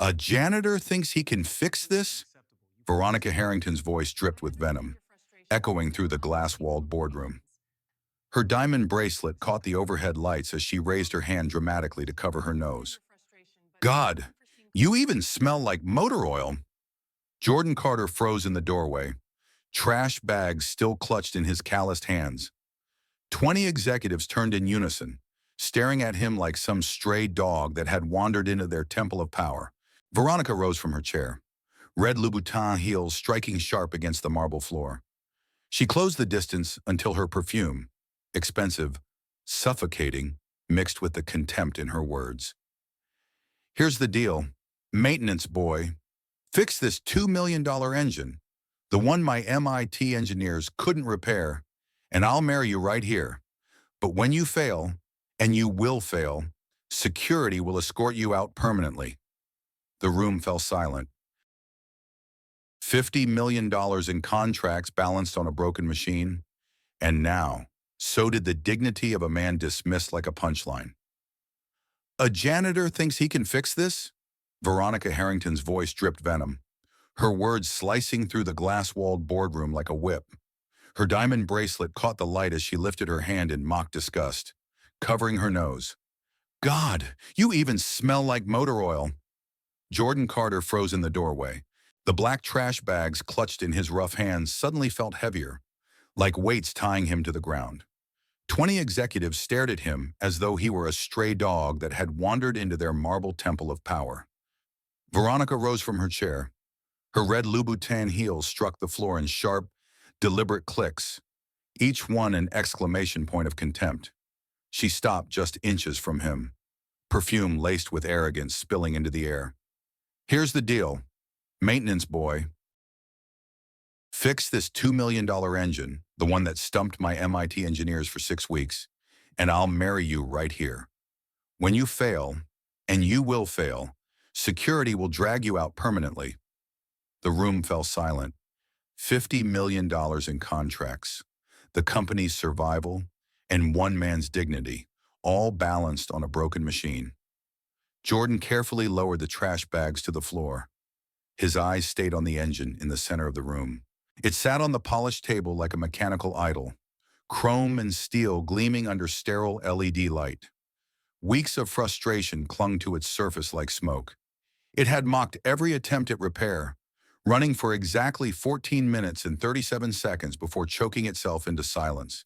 A janitor thinks he can fix this? Veronica Harrington's voice dripped with venom, echoing through the glass-walled boardroom. Her diamond bracelet caught the overhead lights as she raised her hand dramatically to cover her nose. God, you even smell like motor oil. Jordan Carter froze in the doorway, trash bags still clutched in his calloused hands. 20 executives turned in unison, staring at him like some stray dog that had wandered into their temple of power. Veronica rose from her chair, red Louboutin heels striking sharp against the marble floor. She closed the distance until her perfume, expensive, suffocating, mixed with the contempt in her words. Here's the deal, maintenance boy. Fix this $2 million engine, the one my MIT engineers couldn't repair, and I'll marry you right here. But when you fail, and you will fail, security will escort you out permanently. The room fell silent. $50 million in contracts balanced on a broken machine, and now, so did the dignity of a man dismissed like a punchline. A janitor thinks he can fix this? Veronica Harrington's voice dripped venom, her words slicing through the glass-walled boardroom like a whip. Her diamond bracelet caught the light as she lifted her hand in mock disgust, covering her nose. God, you even smell like motor oil. Jordan Carter froze in the doorway. The black trash bags clutched in his rough hands suddenly felt heavier, like weights tying him to the ground. 20 executives stared at him as though he were a stray dog that had wandered into their marble temple of power. Veronica rose from her chair. Her red Louboutin heels struck the floor in sharp, deliberate clicks, each one an exclamation point of contempt. She stopped just inches from him, perfume laced with arrogance spilling into the air. Here's the deal, maintenance boy. Fix this $2 million engine, the one that stumped my MIT engineers for 6 weeks, and I'll marry you right here. When you fail, and you will fail, security will drag you out permanently. The room fell silent. $50 million in contracts, the company's survival, and one man's dignity, all balanced on a broken machine. Jordan carefully lowered the trash bags to the floor. His eyes stayed on the engine in the center of the room. It sat on the polished table like a mechanical idol, chrome and steel gleaming under sterile LED light. Weeks of frustration clung to its surface like smoke. It had mocked every attempt at repair, running for exactly 14 minutes and 37 seconds before choking itself into silence.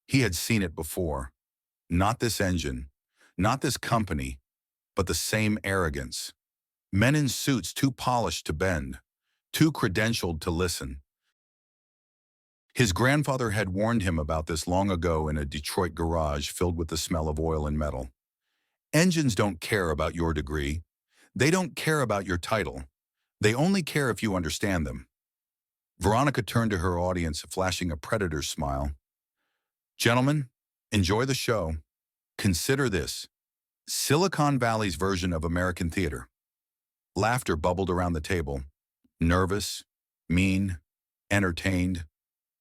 He had seen it before. Not this engine, not this company, but the same arrogance. Men in suits too polished to bend, too credentialed to listen. His grandfather had warned him about this long ago in a Detroit garage filled with the smell of oil and metal. Engines don't care about your degree. They don't care about your title. They only care if you understand them. Veronica turned to her audience, flashing a predator's smile. Gentlemen, enjoy the show. Consider this Silicon Valley's version of American theater. Laughter bubbled around the table. Nervous, mean, entertained,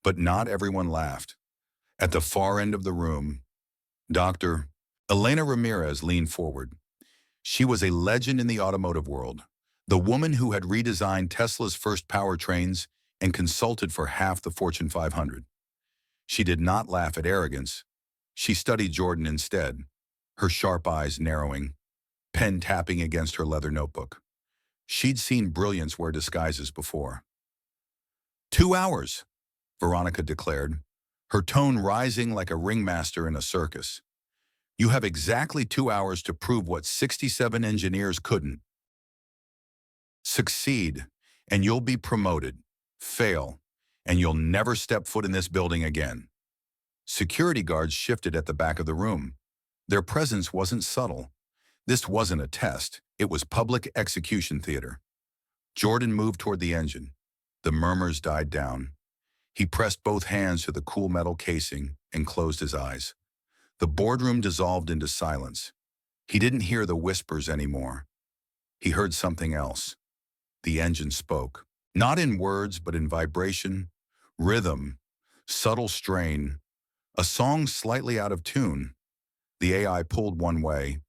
but not everyone laughed. At the far end of the room, Dr. Elena Ramirez leaned forward. She was a legend in the automotive world, the woman who had redesigned Tesla's first powertrains and consulted for half the Fortune 500. She did not laugh at arrogance. She studied Jordan instead, her sharp eyes narrowing, pen tapping against her leather notebook. She'd seen brilliance wear disguises before. 2 hours, Veronica declared, her tone rising like a ringmaster in a circus. You have exactly 2 hours to prove what 67 engineers couldn't. Succeed, and you'll be promoted. Fail, and you'll never step foot in this building again. Security guards shifted at the back of the room. Their presence wasn't subtle. This wasn't a test. It was public execution theater. Jordan moved toward the engine. The murmurs died down. He pressed both hands to the cool metal casing and closed his eyes. The boardroom dissolved into silence. He didn't hear the whispers anymore. He heard something else. The engine spoke, not in words but in vibration, rhythm, subtle strain, a song slightly out of tune. The AI pulled one way,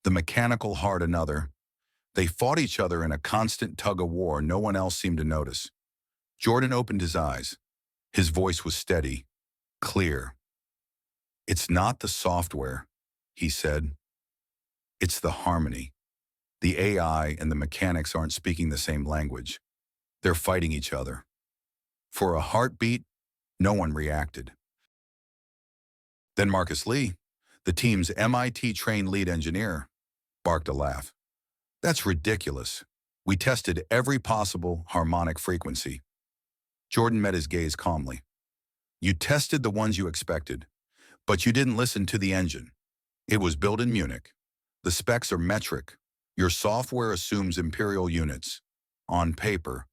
the mechanical heart another. They fought each other in a constant tug-of-war no one else seemed to notice. Jordan opened his eyes. His voice was steady, clear. "It's not the software," he said. "It's the harmony. The AI and the mechanics aren't speaking the same language. They're fighting each other." For a heartbeat, no one reacted. Then Marcus Lee, the team's MIT-trained lead engineer, barked a laugh. "That's ridiculous. We tested every possible harmonic frequency." Jordan met his gaze calmly. "You tested the ones you expected, but you didn't listen to the engine. It was built in Munich. The specs are metric. Your software assumes imperial units. On paper,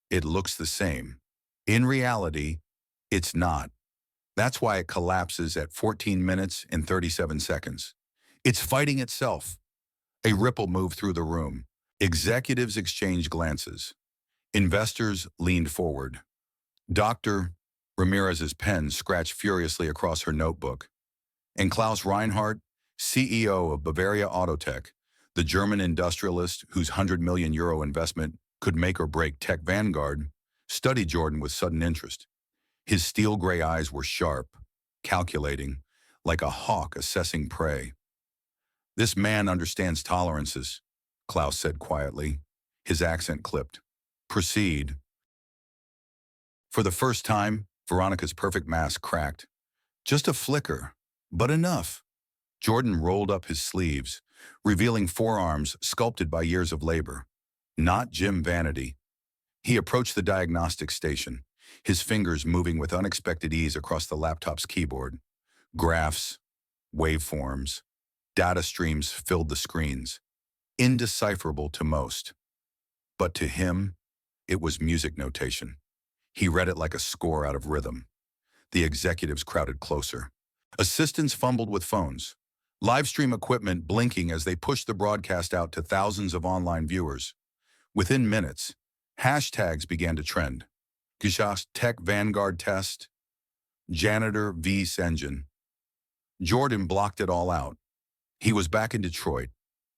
it looks the same. In reality, it's not. That's why it collapses at 14 minutes and 37 seconds. It's fighting itself." A ripple moved through the room. Executives exchanged glances. Investors leaned forward. Dr. Ramirez's pen scratched furiously across her notebook. And Klaus Reinhardt, CEO of Bavaria Autotech, the German industrialist whose €100 million investment could make or break tech vanguard, studied Jordan with sudden interest. His steel gray eyes were sharp, calculating, like a hawk assessing prey. "This man understands tolerances," Klaus said quietly. His accent clipped. "Proceed." For the first time, Veronica's perfect mask cracked. Just a flicker, but enough. Jordan rolled up his sleeves, revealing forearms sculpted by years of labor. Not gym vanity. He approached the diagnostic station, his fingers moving with unexpected ease across the laptop's keyboard. Graphs, waveforms, data streams filled the screens, indecipherable to most. But to him, it was music notation. He read it like a score out of rhythm. The executives crowded closer. Assistants fumbled with phones. Live stream equipment blinking as they pushed the broadcast out to thousands of online viewers. Within minutes, hashtags began to trend. Geschoss Tech Vanguard Test, Janitor vs. Engine. Jordan blocked it all out. He was back in Detroit,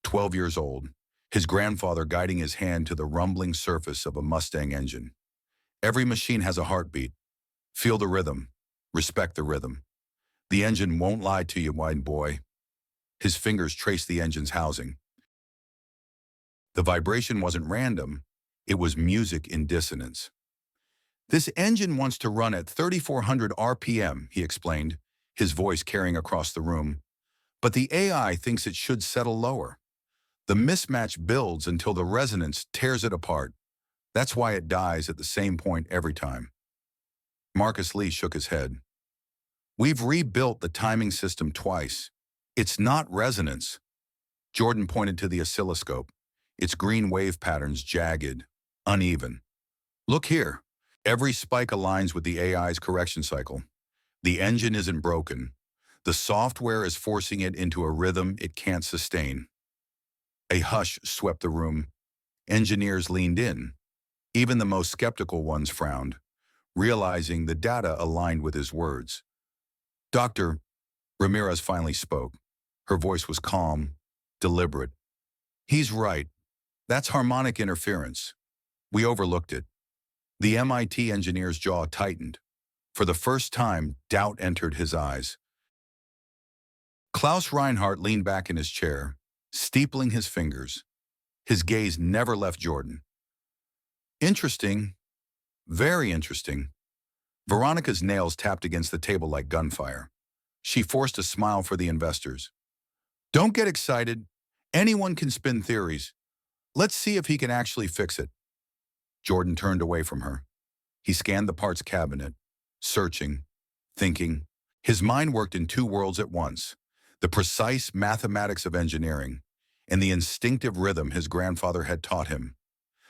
12 years old, his grandfather guiding his hand to the rumbling surface of a Mustang engine. Every machine has a heartbeat. Feel the rhythm. Respect the rhythm. The engine won't lie to you, white boy. His fingers traced the engine's housing. The vibration wasn't random. It was music in dissonance. "This engine wants to run at 3,400 RPM, he explained, his voice carrying across the room. "But the AI thinks it should settle lower. The mismatch builds until the resonance tears it apart. That's why it dies at the same point every time." Marcus Lee shook his head. "We've rebuilt the timing system twice. It's not resonance." Jordan pointed to the oscilloscope, its green wave patterns jagged, uneven. "Look here. Every spike aligns with the AI's correction cycle. The engine isn't broken. The software is forcing it into a rhythm it can't sustain." A hush swept the room. Engineers leaned in. Even the most skeptical ones frowned, realizing the data aligned with his words. Dr. Ramirez finally spoke. Her voice was calm, deliberate. "He's right. That's harmonic interference. We overlooked it." The MIT engineer's jaw tightened. For the first time, doubt entered his eyes. Klaus Reinhardt leaned back in his chair, steepling his fingers. His gaze never left Jordan. "Interesting. Very interesting." Veronica's nails tapped against the table like gunfire. She forced a smile for the investors. "Don't get excited. Anyone can spin theories. Let's see if he can actually fix it." Jordan turned away from her. He scanned the parts cabinet, searching, thinking. His mind worked in two worlds at once: the precise mathematics of engineering and the instinctive rhythm his grandfather had taught him.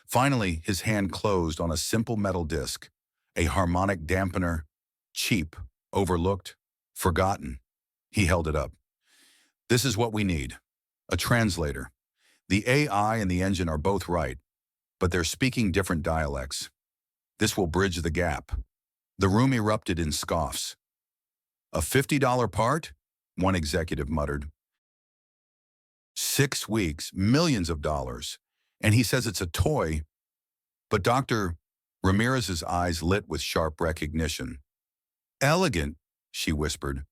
Finally, his hand closed on a simple metal disc, a harmonic dampener, cheap, overlooked, forgotten. He held it up. "This is what we need. A translator. The AI and the engine are both right, but they're speaking different dialects. This will bridge the gap." The room erupted in scoffs. "A $50 part?" one executive muttered. 6 weeks, millions of dollars, And he says it's a toy, but Dr. Ramirez's eyes lit with sharp recognition. Elegant, she whispered.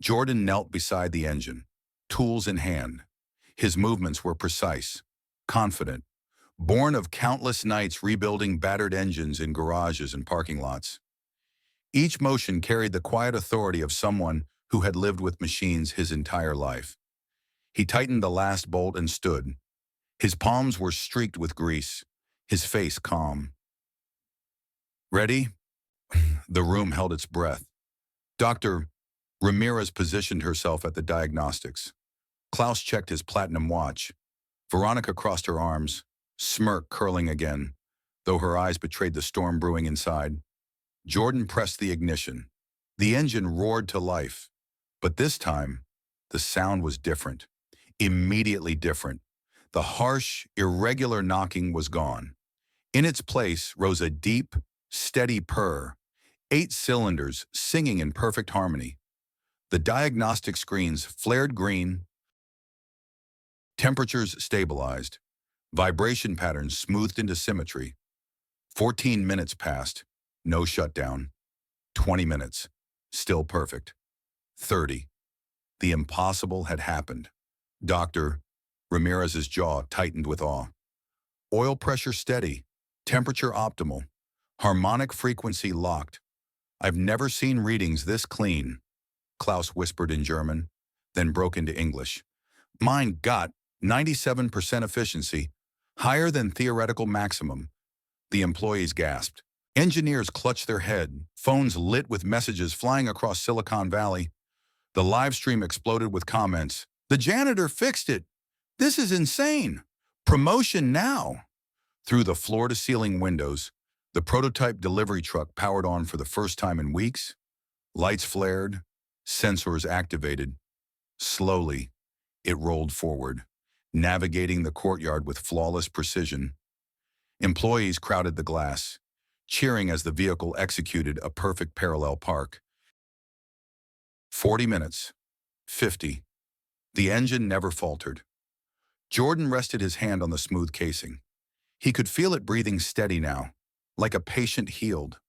Jordan knelt beside the engine, tools in hand. His movements were precise, confident, born of countless nights rebuilding battered engines in garages and parking lots. Each motion carried the quiet authority of someone who had lived with machines his entire life. He tightened the last bolt and stood. His palms were streaked with grease, his face calm. Ready? The room held its breath. Dr. Ramirez positioned herself at the diagnostics. Klaus checked his platinum watch. Veronica crossed her arms, smirk curling again, though her eyes betrayed the storm brewing inside. Jordan pressed the ignition. The engine roared to life. But this time, the sound was different. Immediately different. The harsh, irregular knocking was gone. In its place rose a deep, steady purr, 8 cylinders singing in perfect harmony. The diagnostic screens flared green, temperatures stabilized, vibration patterns smoothed into symmetry. 14 minutes passed, no shutdown. 20 minutes, still perfect. 30. The impossible had happened. Dr. Ramirez's jaw tightened with awe. Oil pressure steady, temperature optimal, harmonic frequency locked. I've never seen readings this clean, Klaus whispered in German, then broke into English. Mein Gott, 97% efficiency, higher than theoretical maximum. The employees gasped. Engineers clutched their head, phones lit with messages flying across Silicon Valley. The live stream exploded with comments. The janitor fixed it. This is insane. Promotion now. Through the floor-to-ceiling windows, the prototype delivery truck powered on for the first time in weeks. Lights flared, sensors activated. Slowly, it rolled forward, navigating the courtyard with flawless precision. Employees crowded the glass, cheering as the vehicle executed a perfect parallel park. 40 minutes. 50. The engine never faltered. Jordan rested his hand on the smooth casing. He could feel it breathing steady now, like a patient healed.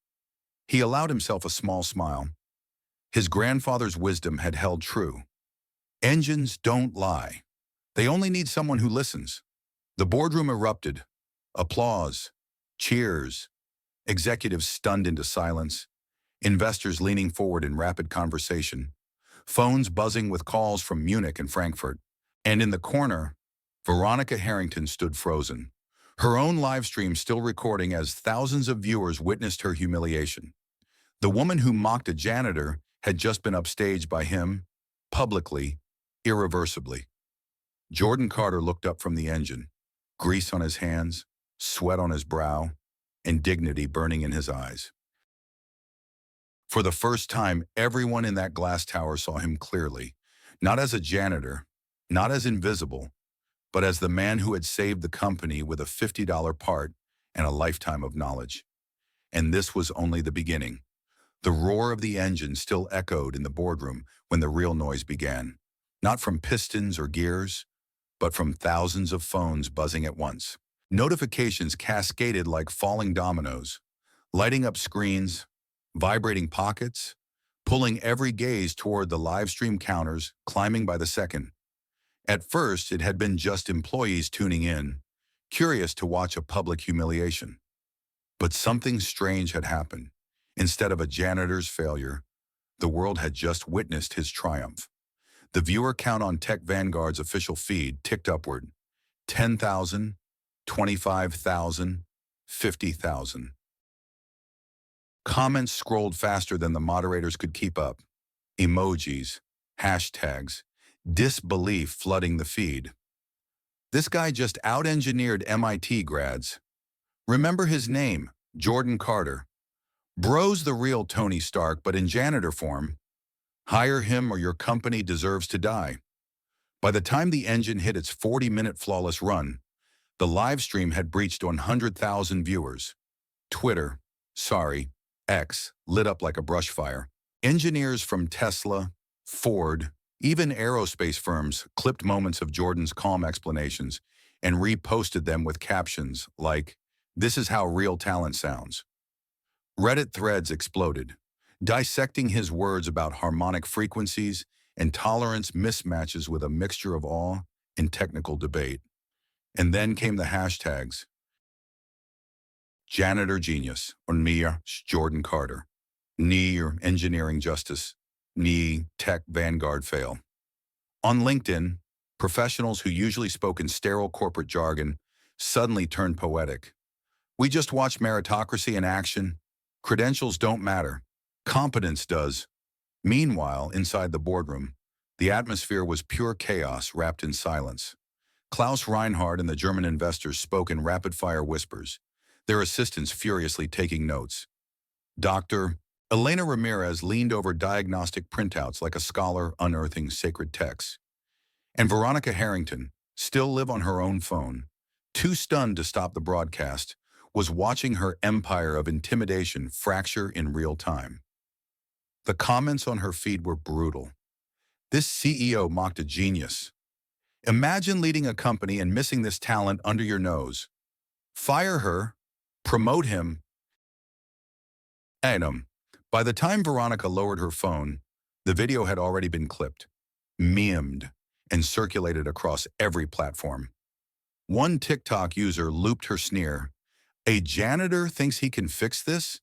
He allowed himself a small smile. His grandfather's wisdom had held true. Engines don't lie. They only need someone who listens. The boardroom erupted. Applause, cheers, executives stunned into silence, investors leaning forward in rapid conversation, phones buzzing with calls from Munich and Frankfurt. And in the corner, Veronica Harrington stood frozen, her own live stream still recording as thousands of viewers witnessed her humiliation. The woman who mocked a janitor had just been upstaged by him, publicly, irreversibly. Jordan Carter looked up from the engine, grease on his hands, sweat on his brow, and dignity burning in his eyes. For the first time, everyone in that glass tower saw him clearly, not as a janitor, not as invisible, but as the man who had saved the company with a $50 part and a lifetime of knowledge. And this was only the beginning. The roar of the engine still echoed in the boardroom when the real noise began, not from pistons or gears, but from thousands of phones buzzing at once. Notifications cascaded like falling dominoes, lighting up screens, vibrating pockets, pulling every gaze toward the live stream counters, climbing by the second. At first, it had been just employees tuning in, curious to watch a public humiliation. But something strange had happened. Instead of a janitor's failure, the world had just witnessed his triumph. The viewer count on Tech Vanguard's official feed ticked upward. 10,000, 25,000, 50,000. Comments scrolled faster than the moderators could keep up. Emojis, hashtags, disbelief flooding the feed. This guy just out-engineered MIT grads. Remember his name, Jordan Carter. Bro's the real Tony Stark, but in janitor form. Hire him or your company deserves to die. By the time the engine hit its 40-minute flawless run, the live stream had breached 100,000 viewers. Twitter, X, lit up like a brush fire. Engineers from Tesla, Ford, even aerospace firms clipped moments of Jordan's calm explanations, and reposted them with captions like, "This is how real talent sounds." Reddit threads exploded, dissecting his words about harmonic frequencies and tolerance mismatches with a mixture of awe and technical debate. And then came the hashtags, janitor genius, or Nia Jordan Carter, Ni or engineering justice, Ni tech vanguard fail. On LinkedIn, professionals who usually spoke in sterile corporate jargon suddenly turned poetic. We just watched meritocracy in action. Credentials don't matter. Competence does. Meanwhile, inside the boardroom, the atmosphere was pure chaos wrapped in silence. Klaus Reinhardt and the German investors spoke in rapid-fire whispers, their assistants furiously taking notes. Dr. Elena Ramirez leaned over diagnostic printouts like a scholar unearthing sacred texts. And Veronica Harrington, still live on her own phone, too stunned to stop the broadcast, was watching her empire of intimidation fracture in real time. The comments on her feed were brutal. This CEO mocked a genius. Imagine leading a company and missing this talent under your nose. Fire her, promote him, and By the time Veronica lowered her phone, the video had already been clipped, memed, and circulated across every platform. One TikTok user looped her sneer, "A janitor thinks he can fix this?"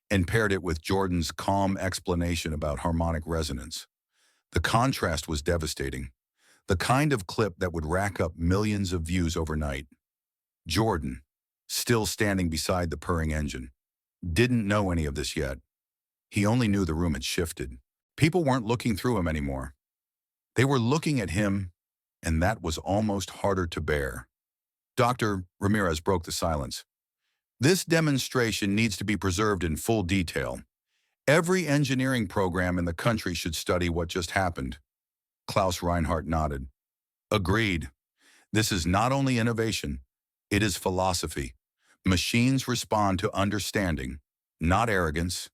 and paired it with Jordan's calm explanation about harmonic resonance. The contrast was devastating, the kind of clip that would rack up millions of views overnight. Jordan, still standing beside the purring engine, didn't know any of this yet. He only knew the room had shifted. People weren't looking through him anymore. They were looking at him, and that was almost harder to bear. Dr. Ramirez broke the silence. "This demonstration needs to be preserved in full detail. Every engineering program in the country should study what just happened." Klaus Reinhardt nodded. "Agreed. This is not only innovation, it is philosophy. Machines respond to understanding, not arrogance."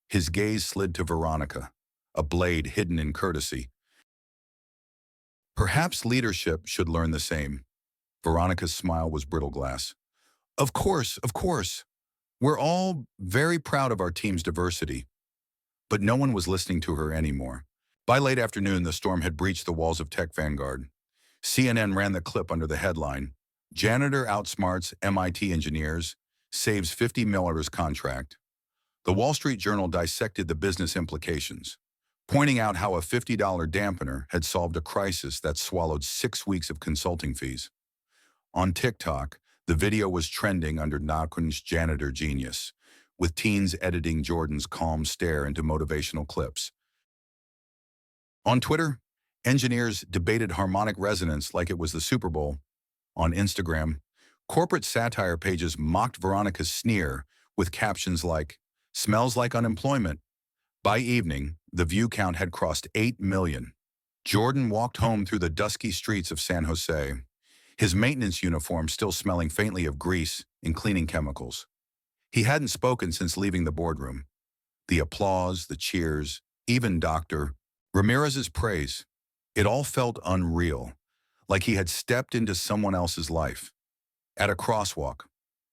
His gaze slid to Veronica, a blade hidden in courtesy. "Perhaps leadership should learn the same." Veronica's smile was brittle glass. Of course, of course. We're all very proud of our team's diversity." But no one was listening to her anymore. By late afternoon, the storm had breached the walls of Tech Vanguard. CNN ran the clip under the headline, "Janitor outsmarts MIT engineers, saves $50 million contract." The Wall Street Journal dissected the business implications, pointing out how a $50 dampener had solved a crisis that swallowed 6 weeks of consulting fees. On TikTok, the video was trending under Nakun's janitor genius, with teens editing Jordan's calm stare into motivational clips. On Twitter, engineers debated harmonic resonance like it was the Super Bowl. On Instagram, corporate satire pages mocked Veronica's sneer with captions like, "Smells like unemployment." By evening, the view count had crossed 8 million. Jordan walked home through the dusky streets of San Jose, his maintenance uniform still smelling faintly of grease and cleaning chemicals. He hadn't spoken since leaving the boardroom. The applause, the cheers, even Dr. Ramirez's praise, it all felt unreal, like he had stepped into someone else's life. At a crosswalk,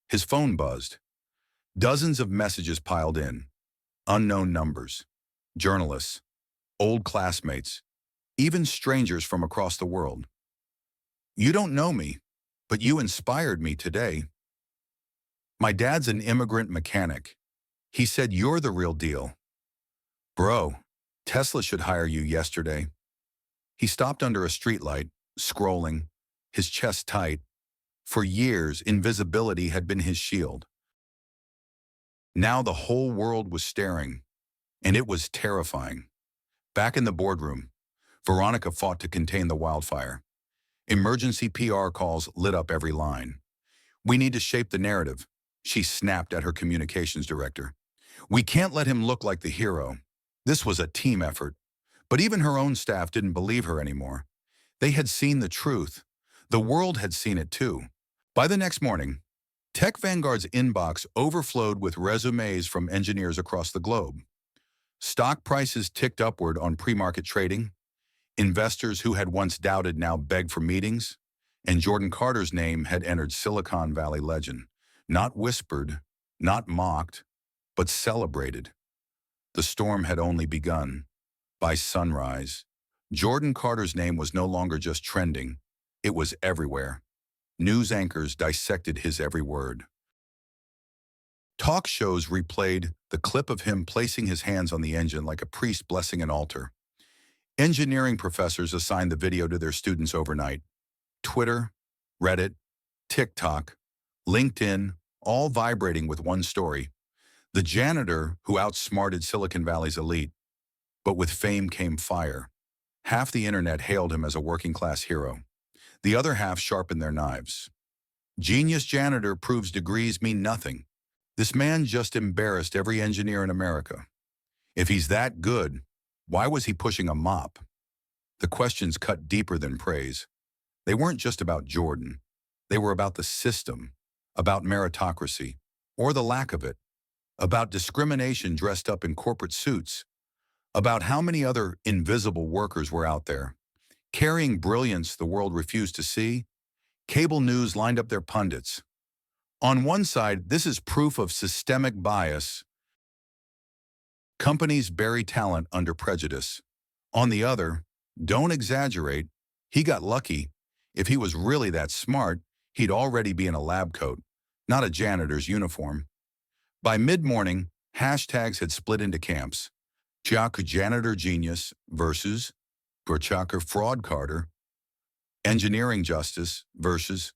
his phone buzzed. Dozens of messages piled in. Unknown numbers, journalists, old classmates, even strangers from across the world. "You don't know me, but you inspired me today. My dad's an immigrant mechanic. He said you're the real deal. Bro, Tesla should hire you yesterday." He stopped under a streetlight, scrolling, his chest tight. For years, invisibility had been his shield. Now the whole world was staring, and it was terrifying. Back in the boardroom, Veronica fought to contain the wildfire. Emergency PR calls lit up every line. "We need to shape the narrative," she snapped at her communications director. "We can't let him look like the hero." This was a team effort, but even her own staff didn't believe her anymore. They had seen the truth. The world had seen it too. By the next morning, Tech Vanguard's inbox overflowed with resumes from engineers across the globe. Stock prices ticked upward on pre-market trading. Investors who had once doubted now begged for meetings. And Jordan Carter's name had entered Silicon Valley legend, not whispered, not mocked, but celebrated. The storm had only begun. By sunrise, Jordan Carter's name was no longer just trending, it was everywhere. News anchors dissected his every word. Talk shows replayed the clip of him placing his hands on the engine like a priest blessing an altar. Engineering professors assigned the video to their students overnight. Twitter, Reddit, TikTok, LinkedIn, all vibrating with one story. The janitor who outsmarted Silicon Valley's elite. But with fame came fire. Half the internet hailed him as a working-class hero. The other half sharpened their knives. Genius janitor proves degrees mean nothing. This man just embarrassed every engineer in America. If he's that good, why was he pushing a mop? The questions cut deeper than praise. They weren't just about Jordan. They were about the system, about meritocracy, or the lack of it, about discrimination dressed up in corporate suits, about how many other invisible workers were out there, carrying brilliance the world refused to see. Cable news lined up their pundits. On one side, this is proof of systemic bias. Companies bury talent under prejudice. On the other, don't exaggerate, he got lucky. If he was really that smart, he'd already be in a lab coat, not a janitor's uniform. By mid-morning, hashtags had split into camps. Chaku janitor genius versus Chaku fraud Carter. Engineering justice versus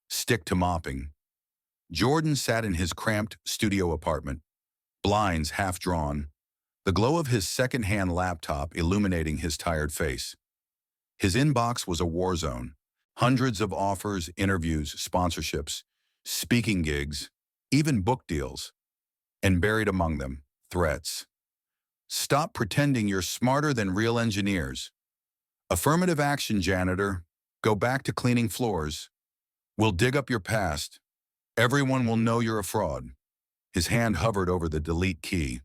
stick to mopping. Jordan sat in his cramped studio apartment, blinds half drawn, the glow of his second-hand laptop illuminating his tired face. His inbox was a war zone. Hundreds of offers, interviews, sponsorships, speaking gigs, even book deals. And buried among them, threats. Stop pretending you're smarter than real engineers. Affirmative action, janitor. Go back to cleaning floors. We'll dig up your past. Everyone will know you're a fraud. His hand hovered over the delete key.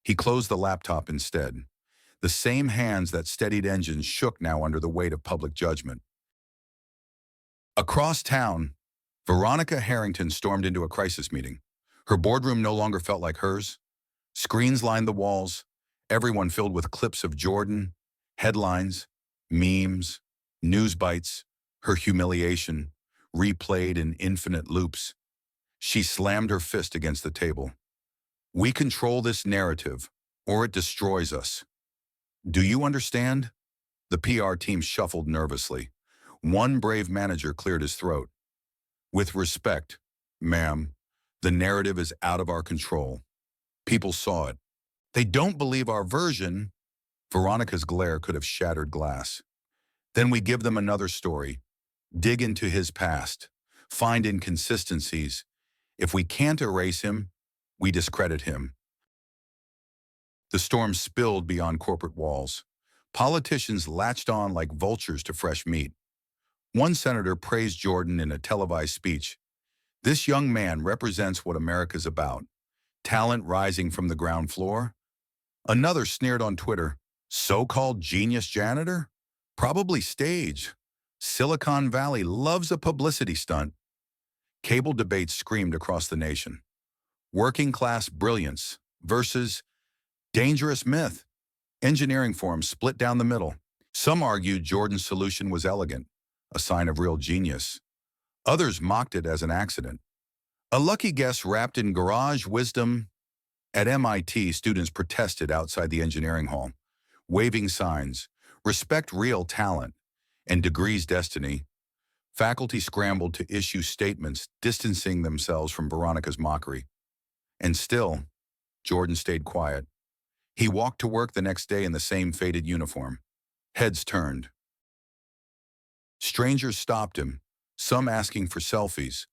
He closed the laptop instead. The same hands that steadied engines shook now under the weight of public judgment. Across town, Veronica Harrington stormed into a crisis meeting. Her boardroom no longer felt like hers. Screens lined the walls, everyone filled with clips of Jordan, headlines, memes, news bites, her humiliation, replayed in infinite loops. She slammed her fist against the table. We control this narrative, or it destroys us. Do you understand? The PR team shuffled nervously. One brave manager cleared his throat. With respect, ma'am, the narrative is out of our control. People saw it. They don't believe our version. Veronica's glare could have shattered glass. Then we give them another story. Dig into his past. Find inconsistencies. If we can't erase him, we discredit him. The storm spilled beyond corporate walls. Politicians latched on like vultures to fresh meat. One senator praised Jordan in a televised speech. This young man represents what America's about. Talent rising from the ground floor. Another sneered on Twitter, so-called genius janitor? Probably staged. Silicon Valley loves a publicity stunt. Cable debates screamed across the nation. Working-class brilliance versus dangerous myth. Engineering forums split down the middle. Some argued Jordan's solution was elegant, a sign of real genius. Others mocked it as an accident. A lucky guess wrapped in garage wisdom. At MIT, students protested outside the engineering hall, waving signs, respect real talent, and degrees destiny. Faculty scrambled to issue statements distancing themselves from Veronica's mockery. And still, Jordan stayed quiet. He walked to work the next day in the same faded uniform. Heads turned. Strangers stopped him, some asking for selfies,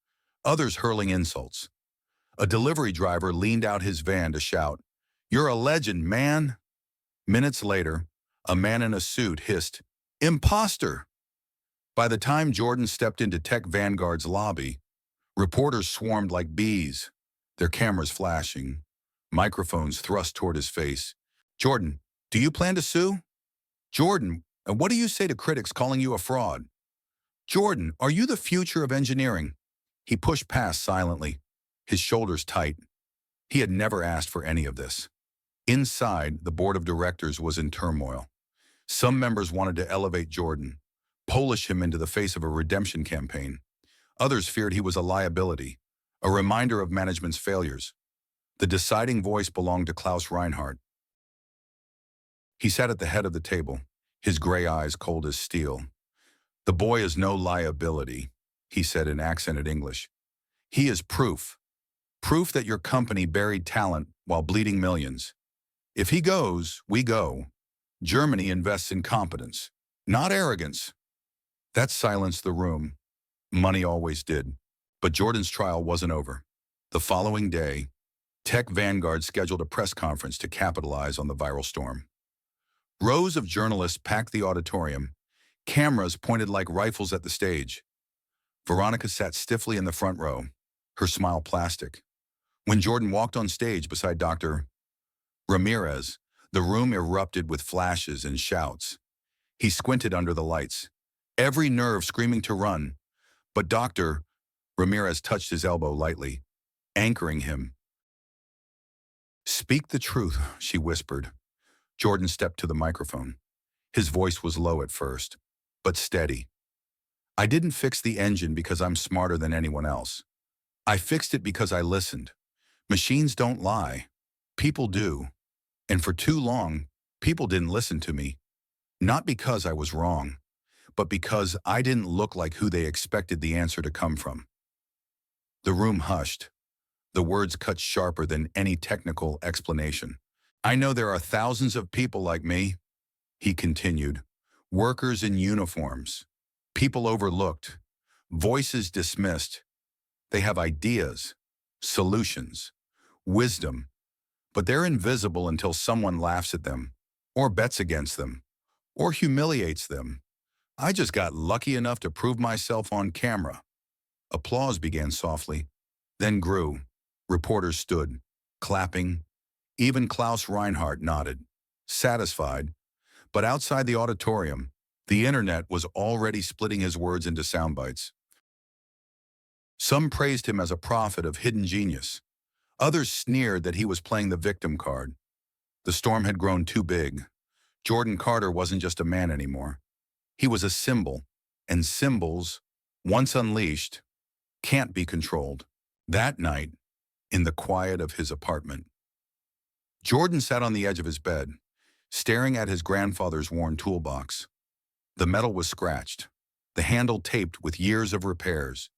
others hurling insults. A delivery driver leaned out his van to shout, "You're a legend, man!" Minutes later, a man in a suit hissed, "Imposter!" By the time Jordan stepped into Tech Vanguard's lobby, reporters swarmed like bees, their cameras flashing, microphones thrust toward his face. "Jordan, do you plan to sue? Jordan, what do you say to critics calling you a fraud?" Jordan, are you the future of engineering? He pushed past silently, his shoulders tight. He had never asked for any of this. Inside, the board of directors was in turmoil. Some members wanted to elevate Jordan, polish him into the face of a redemption campaign. Others feared he was a liability, a reminder of management's failures. The deciding voice belonged to Klaus Reinhardt. He sat at the head of the table, his gray eyes cold as steel. "The boy is no liability," he said in accented English. "He is proof. Proof that your company buried talent while bleeding millions. If he goes, we go. Germany invests in competence, not arrogance." That silenced the room. Money always did. But Jordan's trial wasn't over. The following day, Tech Vanguard scheduled a press conference to capitalize on the viral storm. Rows of journalists packed the auditorium, cameras pointed like rifles at the stage. Veronica sat stiffly in the front row, her smile plastic. When Jordan walked on stage beside Dr. Ramirez, the room erupted with flashes and shouts. He squinted under the lights, every nerve screaming to run. But Dr. Ramirez touched his elbow lightly, anchoring him. "Speak the truth," she whispered. Jordan stepped to the microphone. His voice was low at first, but steady. "I didn't fix the engine because I'm smarter than anyone else. I fixed it because I listened. Machines don't lie. People do. And for too long, people didn't listen to me. Not because I was wrong, but because I didn't look like who they expected the answer to come from." The room hushed. The words cut sharper than any technical explanation. "I know there are thousands of people like me," he continued. "Workers in uniforms. People overlooked. Voices dismissed. They have ideas, solutions, wisdom, but they're invisible until someone laughs at them, or bets against them, or humiliates them. I just got lucky enough to prove myself on camera." Applause began softly, then grew. Reporters stood, clapping. Even Klaus Reinhardt nodded, satisfied. But outside the auditorium, the internet was already splitting his words into sound bites. Some praised him as a prophet of hidden genius. Others sneered that he was playing the victim card. The storm had grown too big. Jordan Carter wasn't just a man anymore. He was a symbol, and symbols, once unleashed, can't be controlled. That night, in the quiet of his apartment, Jordan sat on the edge of his bed, staring at his grandfather's worn toolbox. The metal was scratched, the handle taped with years of repairs.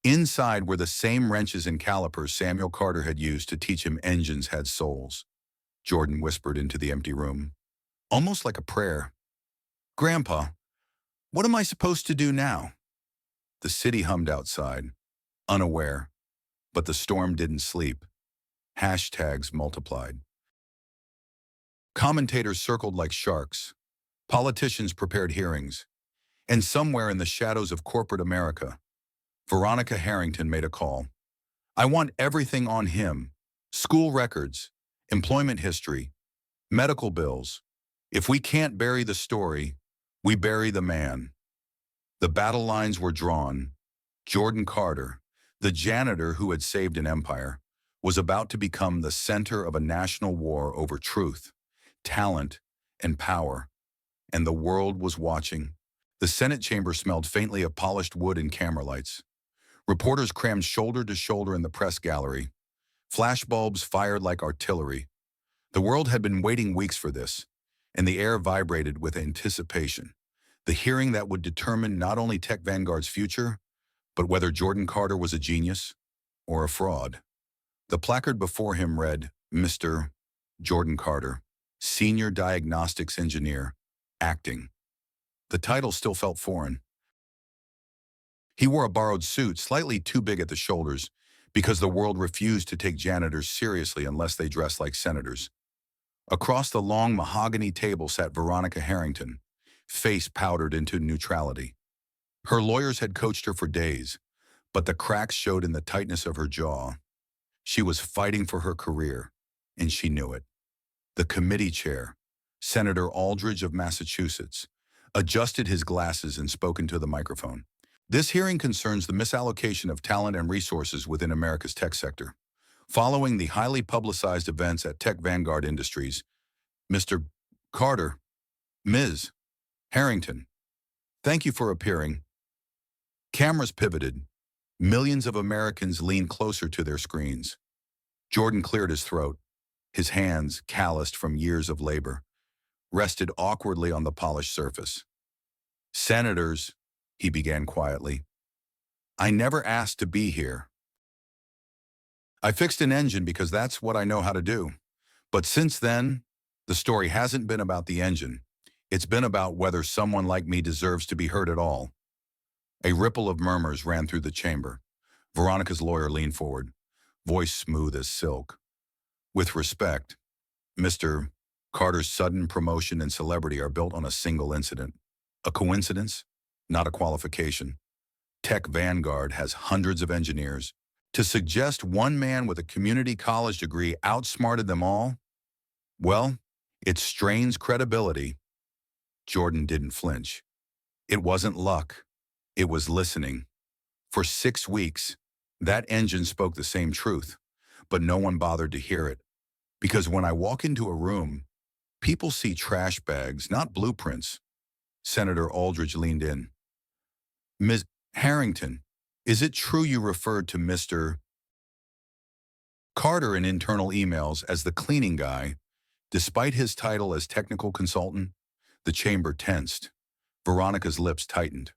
Inside were the same wrenches and calipers Samuel Carter had used to teach him engines had souls. Jordan whispered into the empty room, almost like a prayer. "Grandpa, what am I supposed to do now?" The city hummed outside, unaware, but the storm didn't sleep. Hashtags multiplied. Commentators circled like sharks. Politicians prepared hearings. And somewhere in the shadows of corporate America, Veronica Harrington made a call. "I want everything on him. School records, employment history, medical bills. If we can't bury the story, we bury the man." The battle lines were drawn. Jordan Carter, the janitor who had saved an empire, was about to become the center of a national war over truth, talent, and power. And the world was watching. The Senate chamber smelled faintly of polished wood and camera lights. Reporters crammed shoulder to shoulder in the press gallery. Flashbulbs fired like artillery. The world had been waiting weeks for this, and the air vibrated with anticipation. The hearing that would determine not only Tech Vanguard's future, but whether Jordan Carter was a genius or a fraud. The placard before him read, "Mr. Jordan Carter, Senior Diagnostics Engineer, Acting." The title still felt foreign. He wore a borrowed suit, slightly too big at the shoulders, because the world refused to take janitors seriously unless they dressed like senators. Across the long mahogany table sat Veronica Harrington, face powdered into neutrality. Her lawyers had coached her for days, but the cracks showed in the tightness of her jaw. She was fighting for her career, and she knew it. The committee chair, Senator Aldridge of Massachusetts, adjusted his glasses and spoke into the microphone. This hearing concerns the misallocation of talent and resources within America's tech sector. Following the highly publicized events at Tech Vanguard Industries, Mr. Carter, Ms. Harrington, thank you for appearing. Cameras pivoted. Millions of Americans leaned closer to their screens. Jordan cleared his throat. His hands, calloused from years of labor, rested awkwardly on the polished surface. Senators, he began quietly, I never asked to be here. I fixed an engine because that's what I know how to do. But since then, the story hasn't been about the engine. It's been about whether someone like me deserves to be heard at all. A ripple of murmurs ran through the chamber. Veronica's lawyer leaned forward, voice smooth as silk. With respect, Mr. Carter's sudden promotion and celebrity are built on a single incident. A coincidence, not a qualification. Tech Vanguard has hundreds of engineers. To suggest one man with a community college degree outsmarted them all, well, it strains credibility. Jordan didn't flinch. It wasn't luck. It was listening. For 6 weeks, that engine spoke the same truth, but no one bothered to hear it. Because when I walk into a room, people see trash bags, not blueprints. Senator Aldridge leaned in. Ms. Harrington, is it true you referred to Mr. Carter in internal emails as the cleaning guy, despite his title as technical consultant? The chamber tensed. Veronica's lips tightened.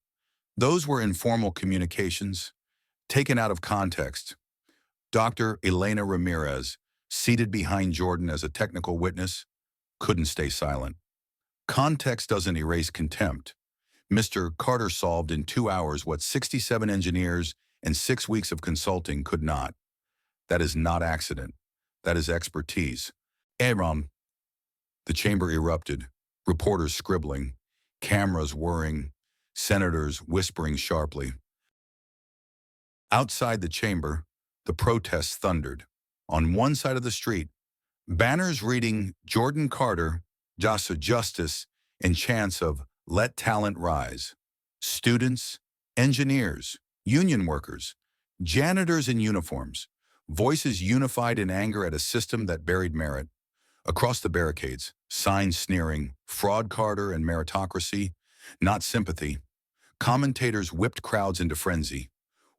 Those were informal communications, taken out of context. Dr. Elena Ramirez, seated behind Jordan as a technical witness, couldn't stay silent. Context doesn't erase contempt. Mr. Carter solved in 2 hours what 67 engineers and 6 weeks of consulting could not. That is not accident. That is expertise. Aaron. The chamber erupted, reporters scribbling, cameras whirring, senators whispering sharply. Outside the chamber, the protests thundered. On one side of the street, banners reading Jordan Carter, Jasa Justice, and chants of Let Talent Rise. Students, engineers, union workers, janitors in uniforms, voices unified in anger at a system that buried merit. Across the barricades, signs sneering, fraud Carter and meritocracy, not sympathy. Commentators whipped crowds into frenzy,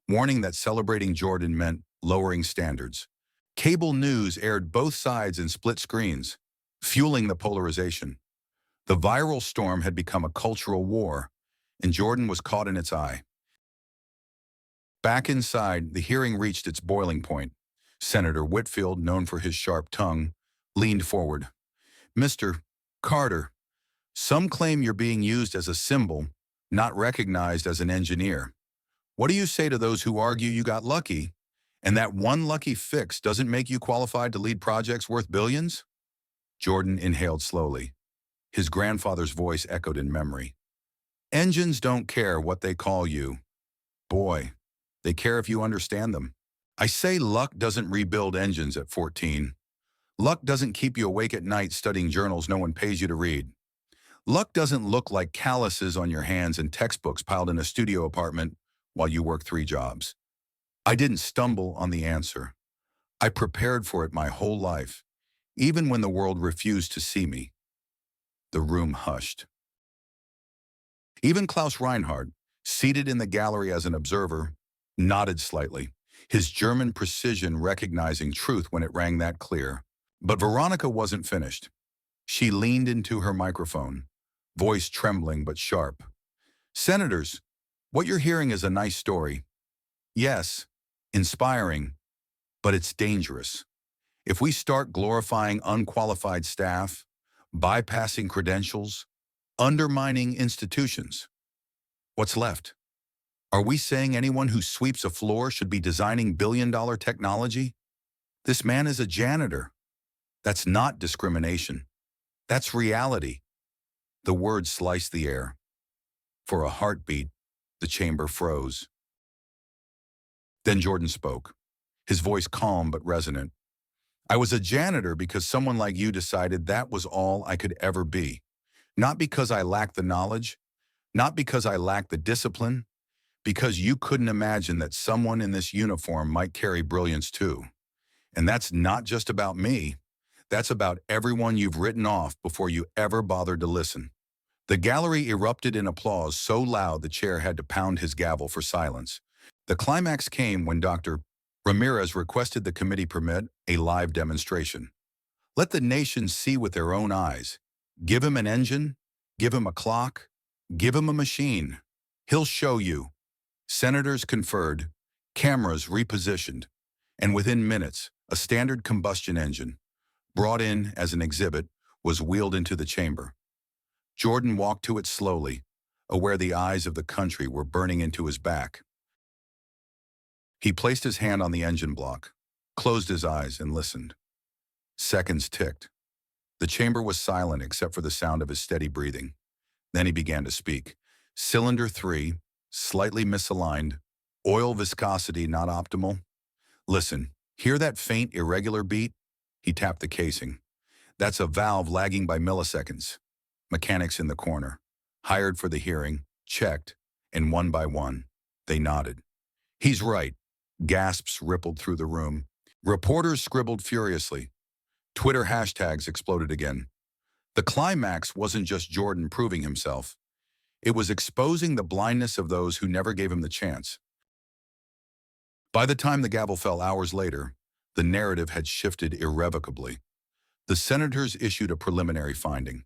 warning that celebrating Jordan meant lowering standards. Cable news aired both sides in split screens, fueling the polarization. The viral storm had become a cultural war, and Jordan was caught in its eye. Back inside, the hearing reached its boiling point. Senator Whitfield, known for his sharp tongue, leaned forward. Mr. Carter, some claim you're being used as a symbol, not recognized as an engineer. What do you say to those who argue you got lucky, and that one lucky fix doesn't make you qualified to lead projects worth billions? Jordan inhaled slowly. His grandfather's voice echoed in memory. Engines don't care what they call you. Boy, they care if you understand them. I say luck doesn't rebuild engines at 14. Luck doesn't keep you awake at night studying journals no one pays you to read. Luck doesn't look like calluses on your hands and textbooks piled in a studio apartment while you work 3 jobs. I didn't stumble on the answer. I prepared for it my whole life, even when the world refused to see me. The room hushed. Even Klaus Reinhardt, seated in the gallery as an observer, nodded slightly, his German precision recognizing truth when it rang that clear. But Veronica wasn't finished. She leaned into her microphone, voice trembling but sharp. Senators, what you're hearing is a nice story. Yes, inspiring, but it's dangerous. If we start glorifying unqualified staff, bypassing credentials, undermining institutions, what's left? Are we saying anyone who sweeps a floor should be designing billion-dollar technology? This man is a janitor. That's not discrimination. That's reality. The words sliced the air. For a heartbeat, the chamber froze. Then Jordan spoke, his voice calm but resonant. I was a janitor because someone like you decided that was all I could ever be. Not because I lacked the knowledge, not because I lacked the discipline, because you couldn't imagine that someone in this uniform might carry brilliance too. And that's not just about me. That's about everyone you've written off before you ever bothered to listen. The gallery erupted in applause so loud the chair had to pound his gavel for silence. The climax came when Dr. Ramirez requested the committee permit a live demonstration. Let the nation see with their own eyes. Give him an engine, give him a clock, give him a machine. He'll show you. Senators conferred, cameras repositioned, and within minutes, a standard combustion engine, brought in as an exhibit, was wheeled into the chamber. Jordan walked to it slowly, aware the eyes of the country were burning into his back. He placed his hand on the engine block, closed his eyes, and listened. Seconds ticked. The chamber was silent except for the sound of his steady breathing. Then he began to speak. Cylinder 3, slightly misaligned. Oil viscosity not optimal. Listen, hear that faint, irregular beat? He tapped the casing. That's a valve lagging by milliseconds. Mechanics in the corner, hired for the hearing, checked, and one by one, they nodded. He's right. Gasps rippled through the room. Reporters scribbled furiously. Twitter hashtags exploded again. The climax wasn't just Jordan proving himself. It was exposing the blindness of those who never gave him the chance. By the time the gavel fell hours later, the narrative had shifted irrevocably. The senators issued a preliminary finding.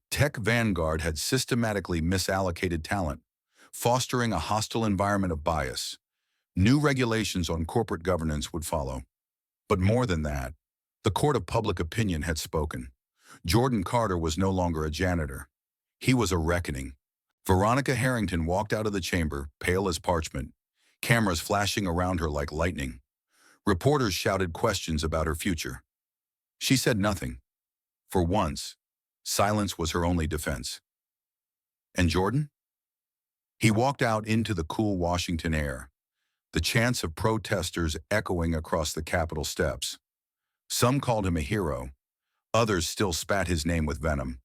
Tech Vanguard had systematically misallocated talent, fostering a hostile environment of bias. New regulations on corporate governance would follow. But more than that, the court of public opinion had spoken. Jordan Carter was no longer a janitor. He was a reckoning. Veronica Harrington walked out of the chamber, pale as parchment, cameras flashing around her like lightning. Reporters shouted questions about her future. She said nothing. For once, silence was her only defense. And Jordan? He walked out into the cool Washington air, the chants of protesters echoing across the Capitol steps. Some called him a hero. Others still spat his name with venom.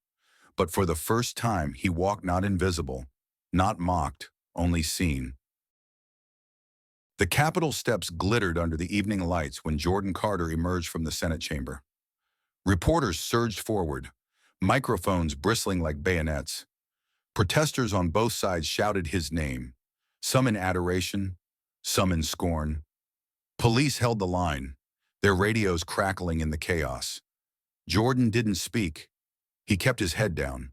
But for the first time, he walked not invisible, not mocked, only seen. The Capitol steps glittered under the evening lights when Jordan Carter emerged from the Senate chamber. Reporters surged forward, microphones bristling like bayonets. Protesters on both sides shouted his name, some in adoration, some in scorn. Police held the line, their radios crackling in the chaos. Jordan didn't speak. He kept his head down,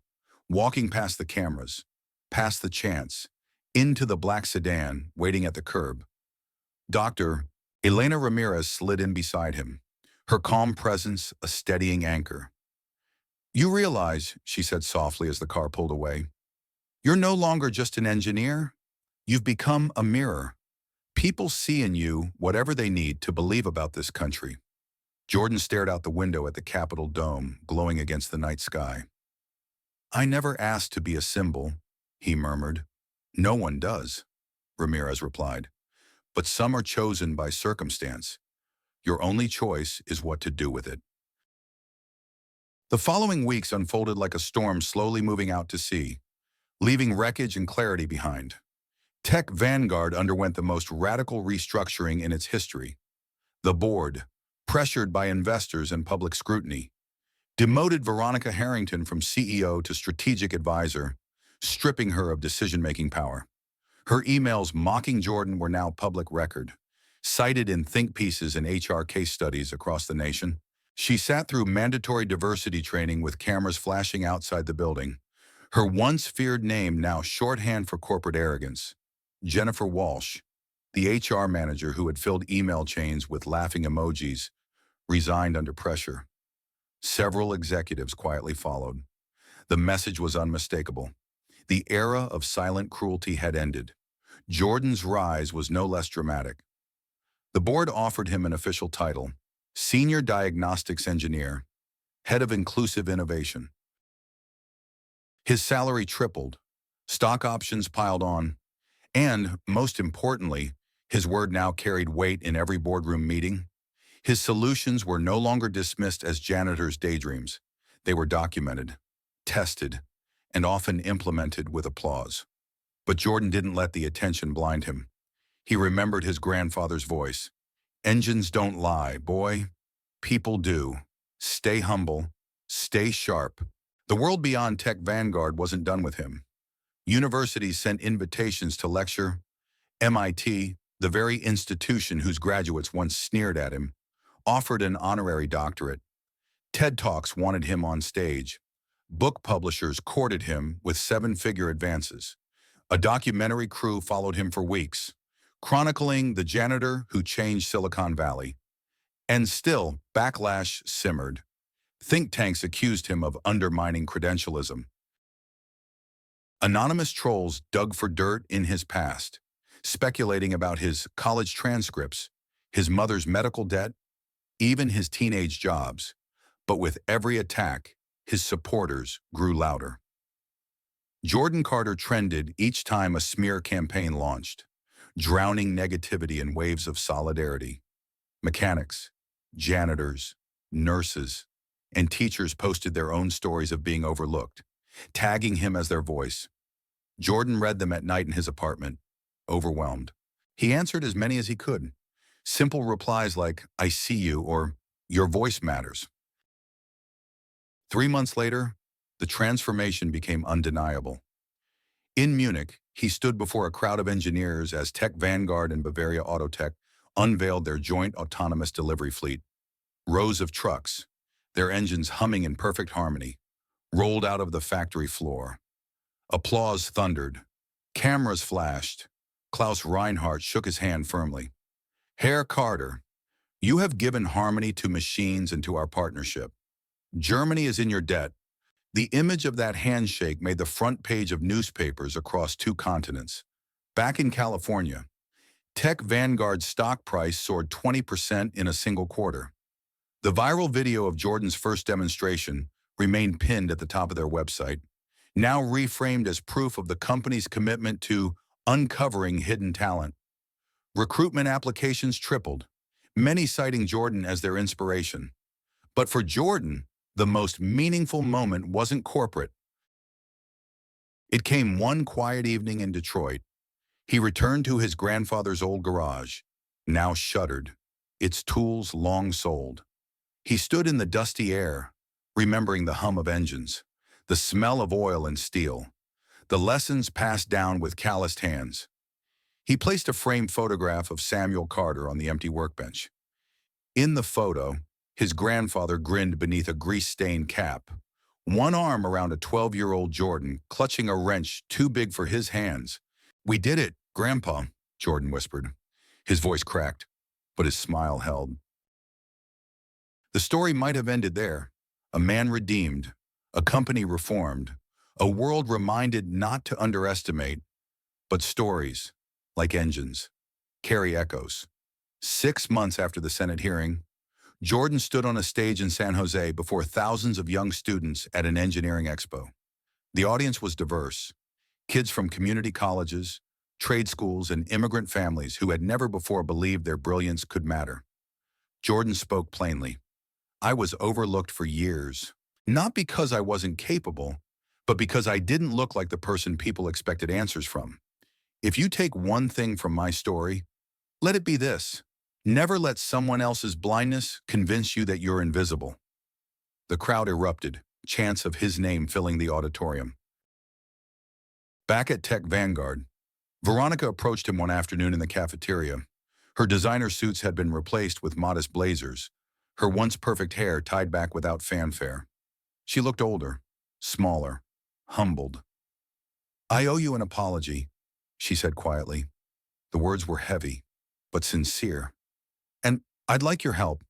walking past the cameras, past the chants, into the black sedan waiting at the curb. Dr. Elena Ramirez slid in beside him, her calm presence a steadying anchor. You realize, she said softly as the car pulled away, you're no longer just an engineer. You've become a mirror. People see in you whatever they need to believe about this country. Jordan stared out the window at the Capitol dome, glowing against the night sky. I never asked to be a symbol, he murmured. No one does, Ramirez replied. But some are chosen by circumstance. Your only choice is what to do with it. The following weeks unfolded like a storm slowly moving out to sea, leaving wreckage and clarity behind. Tech Vanguard underwent the most radical restructuring in its history. The board, pressured by investors and public scrutiny, demoted Veronica Harrington from CEO to strategic advisor, stripping her of decision-making power. Her emails mocking Jordan were now public record, cited in think pieces and HR case studies across the nation. She sat through mandatory diversity training with cameras flashing outside the building. Her once feared name now shorthand for corporate arrogance. Jennifer Walsh, the HR manager who had filled email chains with laughing emojis, resigned under pressure. Several executives quietly followed. The message was unmistakable. The era of silent cruelty had ended. Jordan's rise was no less dramatic. The board offered him an official title, Senior Diagnostics Engineer, Head of Inclusive Innovation. His salary tripled, stock options piled on, and, most importantly, his word now carried weight in every boardroom meeting. His solutions were no longer dismissed as janitors' daydreams. They were documented, tested, and often implemented with applause. But Jordan didn't let the attention blind him. He remembered his grandfather's voice. Engines don't lie, boy. People do. Stay humble. Stay sharp. The world beyond Tech Vanguard wasn't done with him. Universities sent invitations to lecture. MIT, the very institution whose graduates once sneered at him, offered an honorary doctorate. TED Talks wanted him on stage. Book publishers courted him with seven-figure advances. A documentary crew followed him for weeks, chronicling the janitor who changed Silicon Valley. And still, backlash simmered. Think tanks accused him of undermining credentialism. Anonymous trolls dug for dirt in his past, speculating about his college transcripts, his mother's medical debt, even his teenage jobs. But with every attack, his supporters grew louder. Jordan Carter trended each time a smear campaign launched, drowning negativity in waves of solidarity. Mechanics, janitors, nurses, and teachers posted their own stories of being overlooked, tagging him as their voice. Jordan read them at night in his apartment, overwhelmed. He answered as many as he could. Simple replies like, "I see you," or "Your voice matters." 3 months later, the transformation became undeniable. In Munich, he stood before a crowd of engineers as Tech Vanguard and Bavaria Autotech unveiled their joint autonomous delivery fleet. Rows of trucks, their engines humming in perfect harmony, rolled out of the factory floor. Applause thundered. Cameras flashed. Klaus Reinhardt shook his hand firmly. "Herr Carter, you have given harmony to machines and to our partnership. Germany is in your debt." The image of that handshake made the front page of newspapers across 2 continents. Back in California, Tech Vanguard's stock price soared 20% in a single quarter. The viral video of Jordan's first demonstration remained pinned at the top of their website, now reframed as proof of the company's commitment to uncovering hidden talent. Recruitment applications tripled, many citing Jordan as their inspiration. But for Jordan, the most meaningful moment wasn't corporate. It came one quiet evening in Detroit. He returned to his grandfather's old garage, now shuttered, its tools long sold. He stood in the dusty air, remembering the hum of engines, the smell of oil and steel, the lessons passed down with calloused hands. He placed a framed photograph of Samuel Carter on the empty workbench. In the photo, his grandfather grinned beneath a grease-stained cap, one arm around a 12-year-old Jordan, clutching a wrench too big for his hands. "We did it, Grandpa," Jordan whispered. His voice cracked, but his smile held. The story might have ended there. A man redeemed, a company reformed, a world reminded not to underestimate. But stories, like engines, carry echoes. 6 months after the Senate hearing, Jordan stood on a stage in San Jose before thousands of young students at an engineering expo. The audience was diverse. Kids from community colleges, trade schools, and immigrant families who had never before believed their brilliance could matter. Jordan spoke plainly. "I was overlooked for years, not because I wasn't capable, but because I didn't look like the person people expected answers from. If you take one thing from my story, let it be this. Never let someone else's blindness convince you that you're invisible." The crowd erupted, chants of his name filling the auditorium. Back at Tech Vanguard, Veronica approached him one afternoon in the cafeteria. Her designer suits had been replaced with modest blazers, her once perfect hair tied back without fanfare. She looked older, smaller, humbled. "I owe you an apology," she said quietly. The words were heavy, but sincere. "And I'd like your help.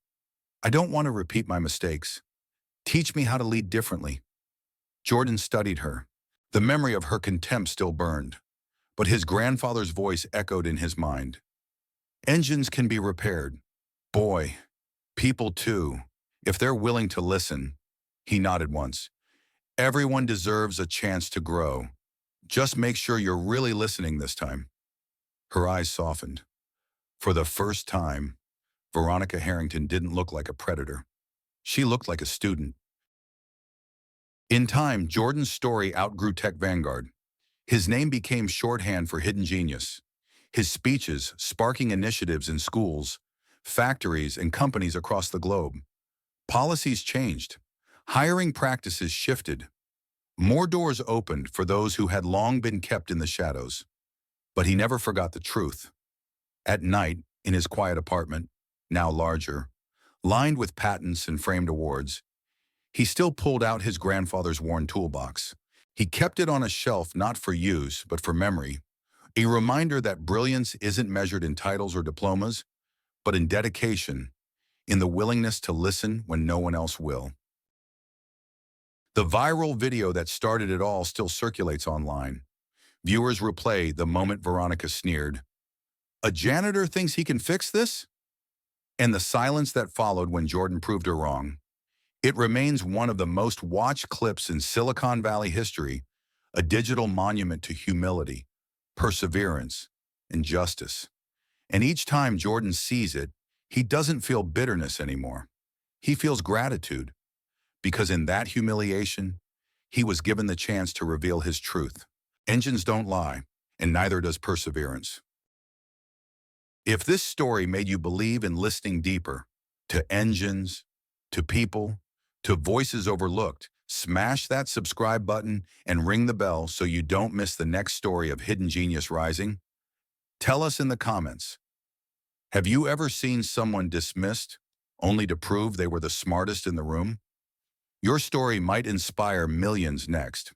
I don't want to repeat my mistakes. Teach me how to lead differently." Jordan studied her. The memory of her contempt still burned, but his grandfather's voice echoed in his mind. "Engines can be repaired. Boy, people too, if they're willing to listen." He nodded once. "Everyone deserves a chance to grow. Just make sure you're really listening this time." Her eyes softened. For the first time, Veronica Harrington didn't look like a predator. She looked like a student. In time, Jordan's story outgrew Tech Vanguard. His name became shorthand for hidden genius, his speeches sparking initiatives in schools, factories, and companies across the globe. Policies changed. Hiring practices shifted. More doors opened for those who had long been kept in the shadows. But he never forgot the truth. At night, in his quiet apartment, now larger, lined with patents and framed awards, he still pulled out his grandfather's worn toolbox. He kept it on a shelf not for use, but for memory, a reminder that brilliance isn't measured in titles or diplomas, but in dedication, in the willingness to listen when no one else will. The viral video that started it all still circulates online. Viewers replay the moment Veronica sneered, "A janitor thinks he can fix this?" And the silence that followed when Jordan proved her wrong. It remains one of the most watched clips in Silicon Valley history, a digital monument to humility, perseverance, and justice. And each time Jordan sees it, he doesn't feel bitterness anymore. He feels gratitude, because in that humiliation, he was given the chance to reveal his truth. Engines don't lie, and neither does perseverance. If this story made you believe in listening deeper, to engines, to people, to voices overlooked, smash that subscribe button and ring the bell so you don't miss the next story of hidden genius rising. Tell us in the comments, have you ever seen someone dismissed only to prove they were the smartest in the room? Your story might inspire millions next.